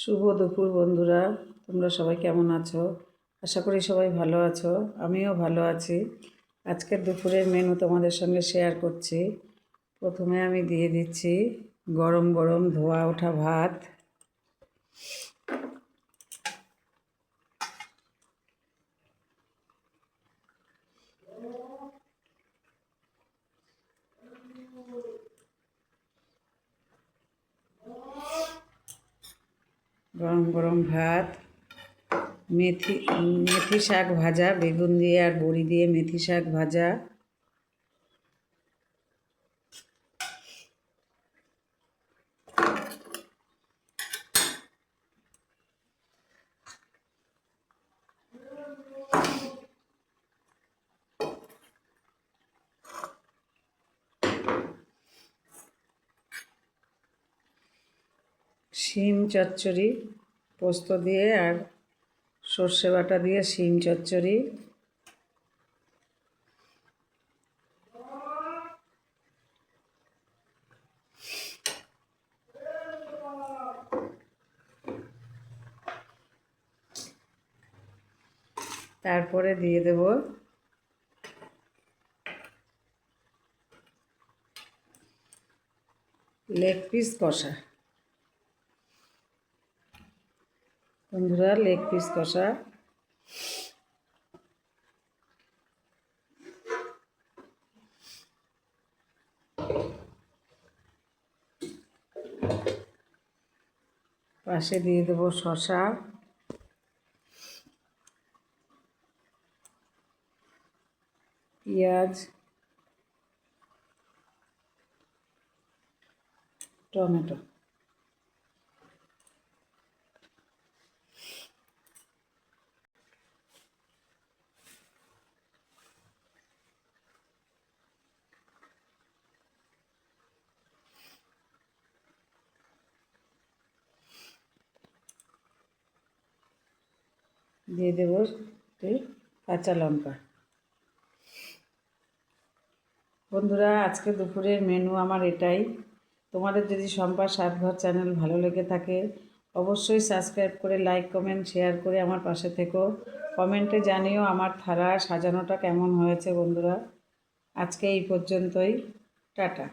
শুভ দুপুর বন্ধুরা, তোমরা সবাই কেমন আছো? আশা করি সবাই ভালো আছো। আমিও ভালো আছি। আজকের দুপুরের মেনু তোমাদের সঙ্গে শেয়ার করছি। প্রথমে আমি দিয়ে দিচ্ছি গরম গরম ধোয়া ওঠা ভাত। গরম গরম ভাত, মেথি শাক ভাজা, বেগুন দিয়ে আর বড়ি দিয়ে মেথি শাক ভাজা, শিম চচ্চড়ি পোস্ত দিয়ে আর সর্ষে বাটা দিয়ে শিম চচ্চড়ি, তারপরে দিয়ে দেব লেগ পিস কষা। বন্ধুরা, লেগ পিস কষা পাশে দিয়ে দেব শসা, পেঁয়াজ, টমেটো। দিয়ে দেব কাঁচা লঙ্কা। বন্ধুরা, আজকে দুপুরের মেনু আমার এটাই। তোমাদের যদি শম্পার স্বাদঘর চ্যানেল ভালো লেগে থাকে অবশ্যই সাবস্ক্রাইব করে লাইক কমেন্ট শেয়ার করে আমার পাশে থেকো। কমেন্টে জানিও আমার থালা সাজানোটা কেমন হয়েছে। বন্ধুরা, আজকে এই পর্যন্তই। টাটা।